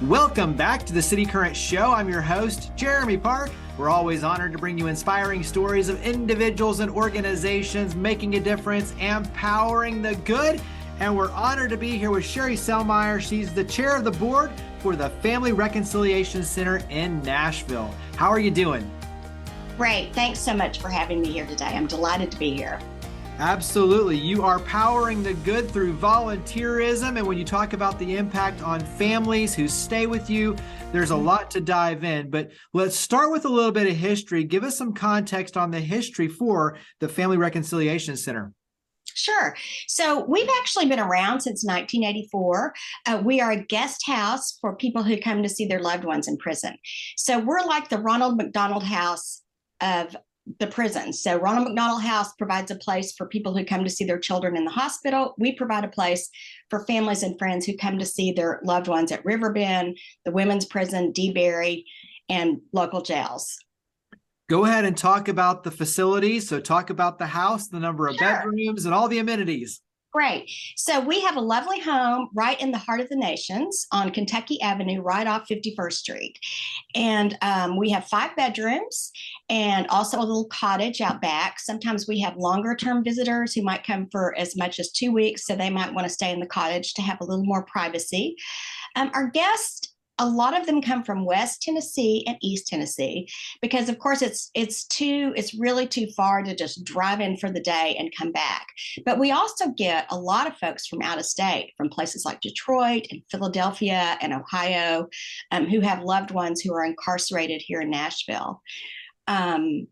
Welcome back to the City Current Show. I'm your host, Jeremy Park. We're always honored to bring you inspiring stories of individuals and organizations making a difference, empowering the good. And we're honored to be here with Sheri Sellmeyer. She's the chair of the board for the Family Reconciliation Center in Nashville. How are you doing? Great. Thanks so much for having me here today. I'm delighted to be here. Absolutely. You are powering the good through volunteerism. And when you talk about the impact on families who stay with you, there's a lot to dive in. But let's start with a little bit of history. Give us some context on the history for the Family Reconciliation Center. Sure. So we've actually been around since 1984. We are a guest house for people who come to see their loved ones in prison. So we're like the Ronald McDonald House of the prison. So Ronald McDonald House provides a place for people who come to see their children in the hospital. We provide a place for families and friends who come to see their loved ones at Riverbend, the women's prison, DeBerry, and local jails. Go ahead and talk about the facilities. So talk about the house, the number of bedrooms, and all the amenities. Great. So we have a lovely home right in the heart of the nations on Kentucky Avenue, right off 51st Street. And we have 5 bedrooms and also a little cottage out back. Sometimes we have longer term visitors who might come for as much as 2 weeks. So they might want to stay in the cottage to have a little more privacy. Our guests, a lot of them come from West Tennessee and East Tennessee because, of course, it's really too far to just drive in for the day and come back. But we also get a lot of folks from out of state, from places like Detroit and Philadelphia and Ohio, who have loved ones who are incarcerated here in Nashville. All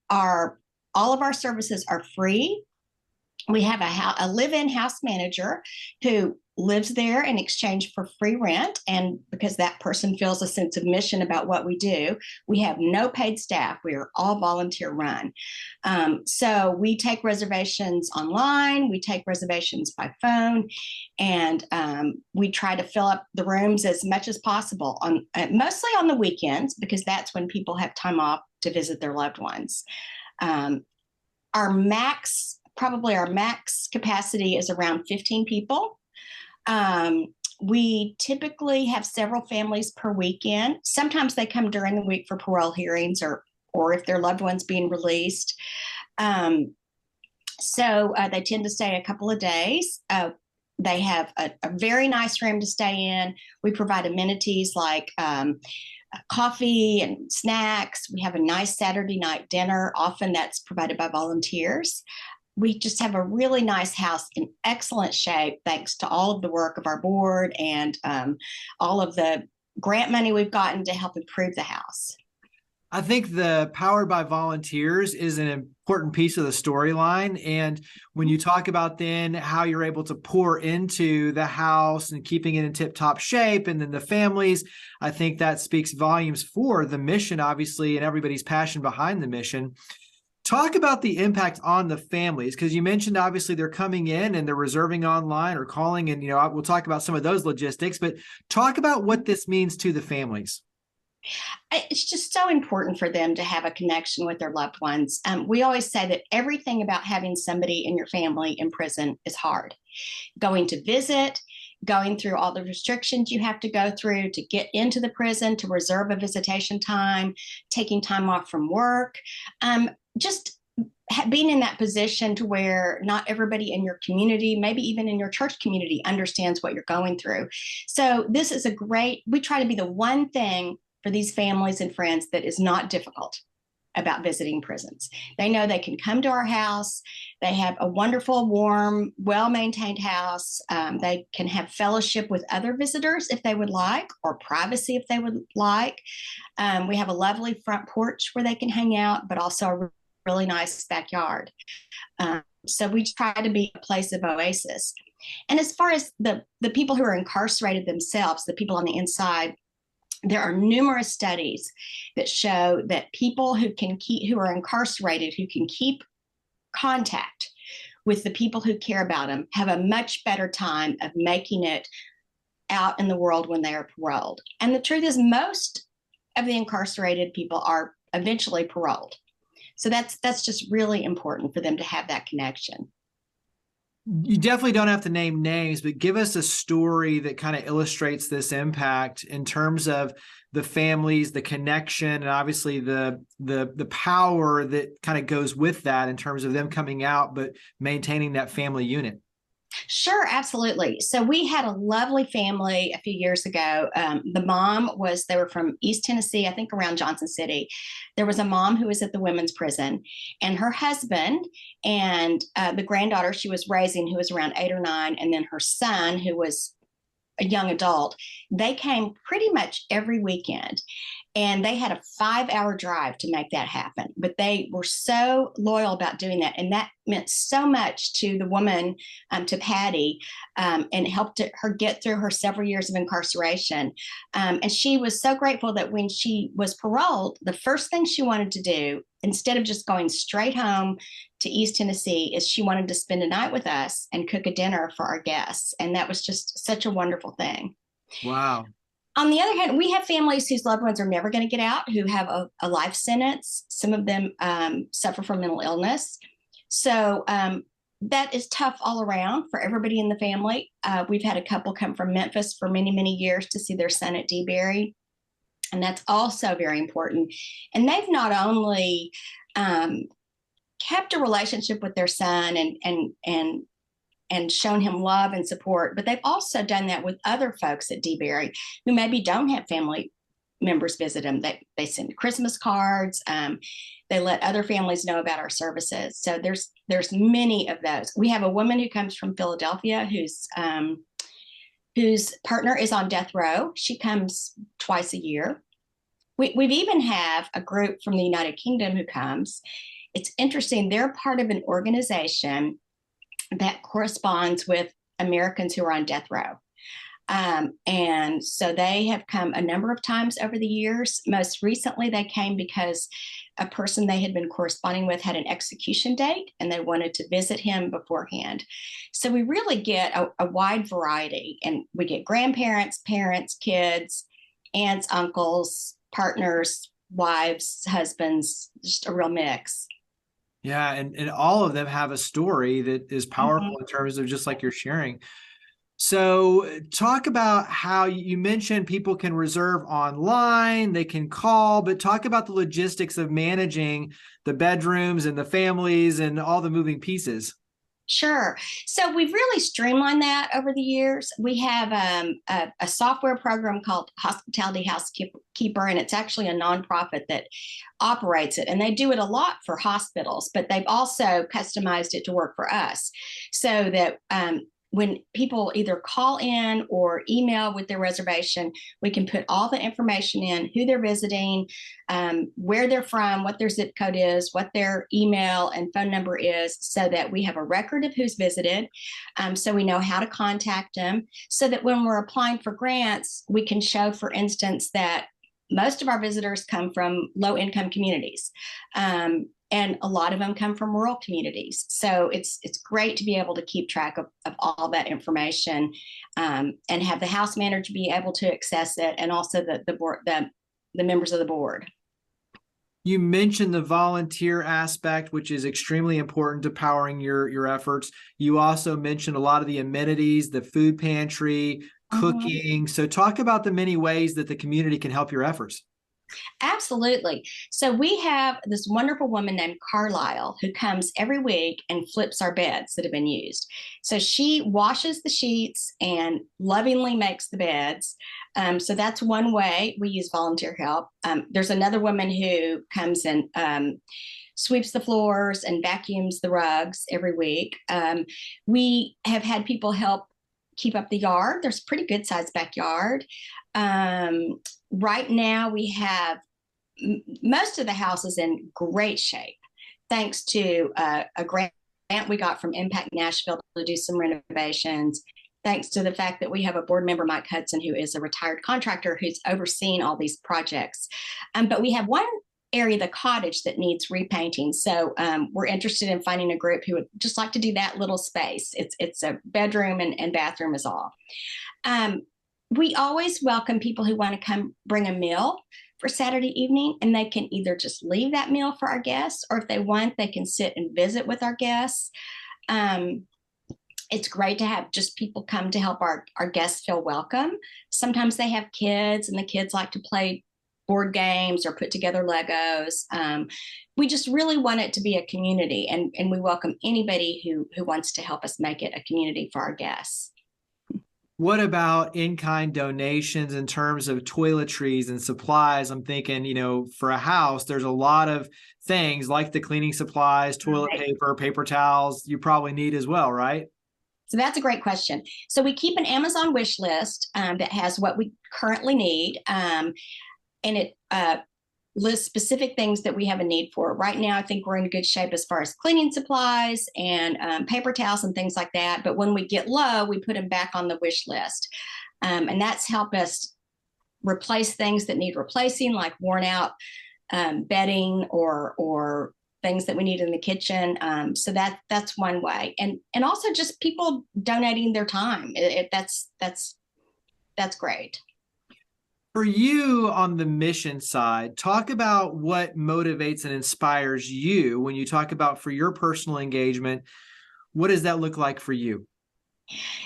of our services are free. We have a live-in house manager who lives there in exchange for free rent. And because that person feels a sense of mission about what we do, we have no paid staff. We are all volunteer run. So we take reservations online, we take reservations by phone, and we try to fill up the rooms as much as possible, mostly on the weekends, because that's when people have time off to visit their loved ones. Our max capacity is around 15 people. We typically have several families per weekend. Sometimes they come during the week for parole hearings or if their loved one's being released. So they tend to stay a couple of days. They have a very nice room to stay in. We provide amenities like coffee and snacks. We have a nice Saturday night dinner. Often that's provided by volunteers. We just have a really nice house in excellent shape, thanks to all of the work of our board and all of the grant money we've gotten to help improve the house. I think the Powered by Volunteers is an important piece of the storyline. And when you talk about then how you're able to pour into the house and keeping it in tip-top shape and then the families, I think that speaks volumes for the mission, obviously, and everybody's passion behind the mission. Talk about the impact on the families, because you mentioned obviously they're coming in and they're reserving online or calling, and we'll talk about some of those logistics, but talk about what this means to the families. It's just so important for them to have a connection with their loved ones. We always say that everything about having somebody in your family in prison is hard. Going to visit, going through all the restrictions you have to go through to get into the prison, to reserve a visitation time, taking time off from work. Just being in that position to where not everybody in your community, maybe even in your church community, understands what you're going through. So this is we try to be the one thing for these families and friends that is not difficult about visiting prisons. They know they can come to our house. They have a wonderful, warm, well-maintained house. They can have fellowship with other visitors if they would like, or privacy if they would like. We have a lovely front porch where they can hang out, but also a really nice backyard. So we try to be a place of oasis. And as far as the people who are incarcerated themselves, the people on the inside, there are numerous studies that show that people who are incarcerated, who can keep contact with the people who care about them, have a much better time of making it out in the world when they are paroled. And the truth is, most of the incarcerated people are eventually paroled. So that's just really important for them to have that connection. You definitely don't have to name names, but give us a story that kind of illustrates this impact in terms of the families, the connection, and obviously the power that kind of goes with that in terms of them coming out, but maintaining that family unit. Sure, absolutely. So we had a lovely family a few years ago. The mom was, they were from East Tennessee, I think around Johnson City. There was a mom who was at the women's prison, and her husband and the granddaughter she was raising, who was around 8 or 9, and then her son, who was a young adult, they came pretty much every weekend. And they had a 5 hour drive to make that happen. But they were so loyal about doing that. And that meant so much to the woman, to Patty, and helped her get through her several years of incarceration. And she was so grateful that when she was paroled, the first thing she wanted to do, instead of just going straight home to East Tennessee, is she wanted to spend a night with us and cook a dinner for our guests. And that was just such a wonderful thing. Wow. On the other hand, we have families whose loved ones are never going to get out, who have a life sentence. Some of them suffer from mental illness. So that is tough all around for everybody in the family. We've had a couple come from Memphis for many, many years to see their son at DeBerry. And that's also very important. And they've not only kept a relationship with their son and shown him love and support, but they've also done that with other folks at DeBerry who maybe don't have family members visit them. They send Christmas cards. They let other families know about our services. So there's many of those. We have a woman who comes from Philadelphia whose partner is on death row. She comes twice a year. We've even have a group from the United Kingdom who comes. It's interesting. They're part of an organization that corresponds with Americans who are on death row. And so they have come a number of times over the years. Most recently, they came because a person they had been corresponding with had an execution date and they wanted to visit him beforehand. So we really get a wide variety, and we get grandparents, parents, kids, aunts, uncles, partners, wives, husbands, just a real mix. Yeah, and all of them have a story that is powerful Mm-hmm. in terms of just like you're sharing. So talk about how you mentioned people can reserve online, they can call, but talk about the logistics of managing the bedrooms and the families and all the moving pieces. Sure. So we've really streamlined that over the years. We have a software program called Hospitality Housekeeper, and it's actually a nonprofit that operates it. And they do it a lot for hospitals, but they've also customized it to work for us so that when people either call in or email with their reservation, we can put all the information in, who they're visiting, where they're from, what their zip code is, what their email and phone number is, so that we have a record of who's visited, so we know how to contact them, so that when we're applying for grants, we can show, for instance, that most of our visitors come from low-income communities. And a lot of them come from rural communities. So it's great to be able to keep track of all that information, and have the house manager be able to access it, and also the board, the members of the board. You mentioned the volunteer aspect, which is extremely important to powering your efforts. You also mentioned a lot of the amenities, the food pantry, cooking. So talk about the many ways that the community can help your efforts. Absolutely. So we have this wonderful woman named Carlisle who comes every week and flips our beds that have been used. So she washes the sheets and lovingly makes the beds. So that's one way we use volunteer help. There's another woman who comes and sweeps the floors and vacuums the rugs every week. We have had people help keep up the yard. There's a pretty good sized backyard. Right now we have most of the house is in great shape, thanks to a grant we got from Impact Nashville to do some renovations, thanks to the fact that we have a board member, Mike Hudson, who is a retired contractor who's overseen all these projects. But we have one area, the cottage, that needs repainting. So we're interested in finding a group who would just like to do that little space. It's a bedroom and bathroom is all. We always welcome people who want to come bring a meal for Saturday evening, and they can either just leave that meal for our guests, or if they want, they can sit and visit with our guests. It's great to have just people come to help our guests feel welcome. Sometimes they have kids and the kids like to play board games or put together Legos. We just really want it to be a community, and we welcome anybody who wants to help us make it a community for our guests. What about in-kind donations in terms of toiletries and supplies? I'm thinking, for a house, there's a lot of things like the cleaning supplies, toilet Right. paper, paper towels you probably need as well, right? So that's a great question. So we keep an Amazon wish list that has what we currently need, and it lists specific things that we have a need for. Right now, I think we're in good shape as far as cleaning supplies and paper towels and things like that. But when we get low, we put them back on the wish list. And that's helped us replace things that need replacing, like worn out bedding or things that we need in the kitchen. So that's one way. And also just people donating their time. That's great. For you on the mission side, talk about what motivates and inspires you when you talk about for your personal engagement. What does that look like for you?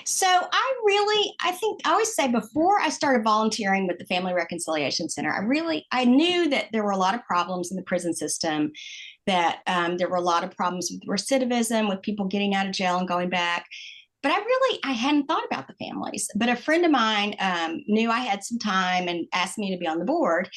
So I think I always say before I started volunteering with the Family Reconciliation Center, I knew that there were a lot of problems in the prison system, that there were a lot of problems with recidivism, with people getting out of jail and going back. But I hadn't thought about the families. But a friend of mine knew I had some time and asked me to be on the board.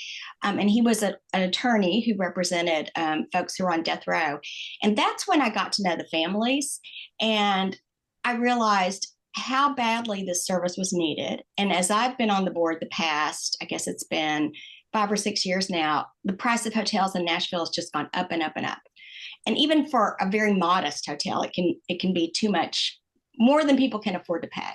And he was an attorney who represented folks who were on death row. And that's when I got to know the families. And I realized how badly this service was needed. And as I've been on the board the past, I guess it's been 5 or 6 years now, the price of hotels in Nashville has just gone up and up and up. And even for a very modest hotel, it can be too much, more than people can afford to pay.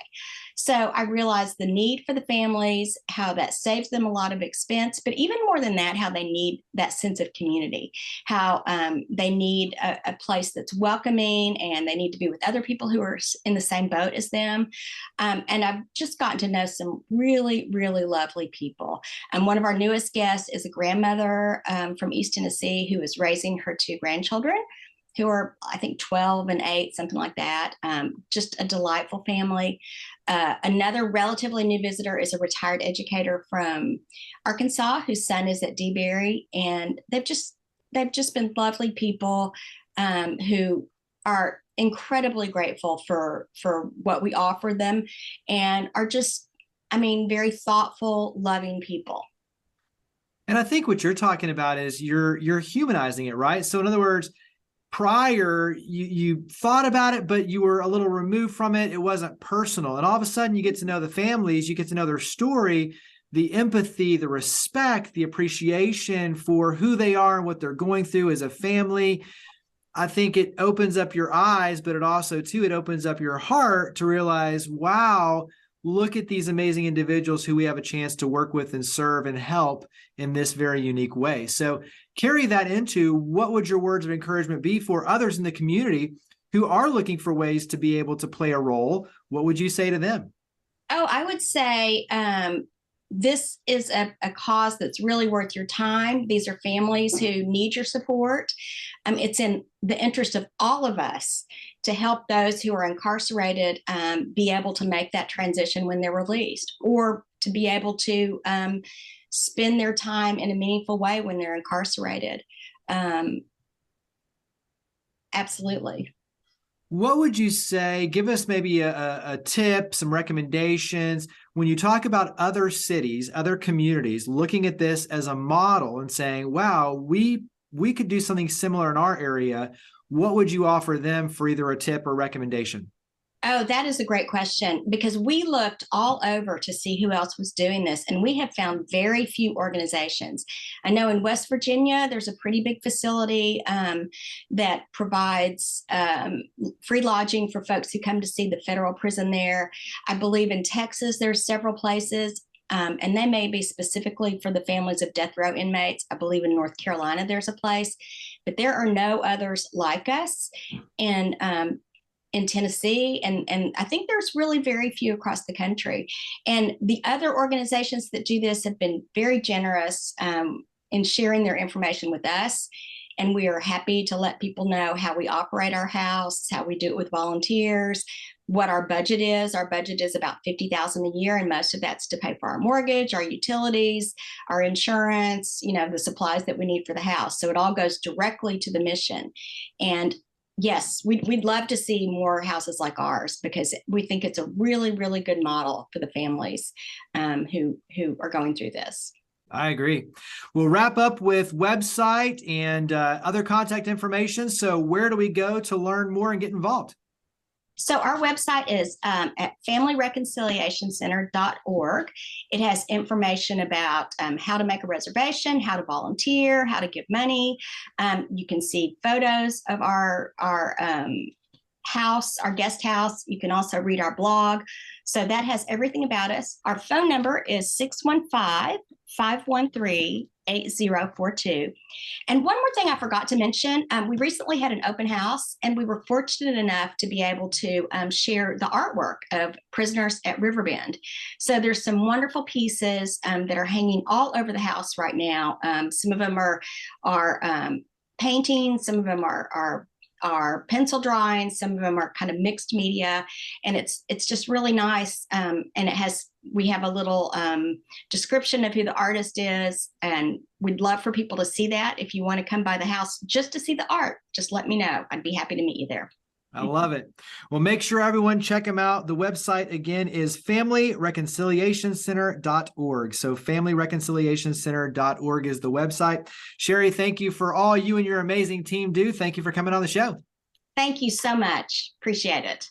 So I realized the need for the families, how that saves them a lot of expense, but even more than that, how they need that sense of community, how they need a place that's welcoming, and they need to be with other people who are in the same boat as them. And I've just gotten to know some really, really lovely people. And one of our newest guests is a grandmother from East Tennessee who is raising her two grandchildren, who are, I think, 12 and 8, something like that. Just a delightful family. Another relatively new visitor is a retired educator from Arkansas whose son is at DeBerry, and they've just been lovely people who are incredibly grateful for what we offer them, and are just, very thoughtful, loving people. And I think what you're talking about is you're humanizing it, right? So in other words, prior you thought about it, but you were a little removed from it. It wasn't personal. And all of a sudden you get to know the families, you get to know their story, the empathy, the respect, the appreciation for who they are and what they're going through as a family. I think it opens up your eyes, but it also too, it opens up your heart to realize, wow, look at these amazing individuals who we have a chance to work with and serve and help in this very unique way. So carry that into what would your words of encouragement be for others in the community who are looking for ways to be able to play a role? What would you say to them? Oh, I would say this is a cause that's really worth your time. These are families who need your support. It's in the interest of all of us to help those who are incarcerated be able to make that transition when they're released, or to be able to spend their time in a meaningful way when they're incarcerated. Absolutely. What would you say? Give us maybe a tip, some recommendations. When you talk about other cities, other communities, looking at this as a model and saying, wow, we could do something similar in our area. What would you offer them for either a tip or recommendation? Oh, that is a great question, because we looked all over to see who else was doing this, and we have found very few organizations. I know in West Virginia, there's a pretty big facility that provides free lodging for folks who come to see the federal prison there. I believe in Texas, there's several places. And they may be specifically for the families of death row inmates. I believe in North Carolina, there's a place, but there are no others like us. And in Tennessee, and I think there's really very few across the country. And the other organizations that do this have been very generous in sharing their information with us. And we are happy to let people know how we operate our house, how we do it with volunteers, what our budget is. Our budget is about $50,000 a year, and most of that's to pay for our mortgage, our utilities, our insurance, the supplies that we need for the house. So it all goes directly to the mission. And yes, we'd love to see more houses like ours, because we think it's a really, really good model for the families who are going through this. I agree. We'll wrap up with website and other contact information. So where do we go to learn more and get involved? So our website is at familyreconciliationcenter.org. It has information about how to make a reservation, how to volunteer, how to give money. You can see photos of our house, our guest house. You can also read our blog. So that has everything about us. Our phone number is 615-513-8042. And one more thing I forgot to mention, we recently had an open house, and we were fortunate enough to be able to share the artwork of prisoners at Riverbend. So there's some wonderful pieces that are hanging all over the house right now. Some of them are paintings, some of them are pencil drawings, some of them are kind of mixed media, and it's just really nice. And we have a little description of who the artist is, and we'd love for people to see that. If you want to come by the house just to see the art, just let me know. I'd be happy to meet you there. I love it. Well, make sure everyone check them out. The website again is familyreconciliationcenter.org. So familyreconciliationcenter.org is the website. Sheri, thank you for all you and your amazing team do. Thank you for coming on the show. Thank you so much. Appreciate it.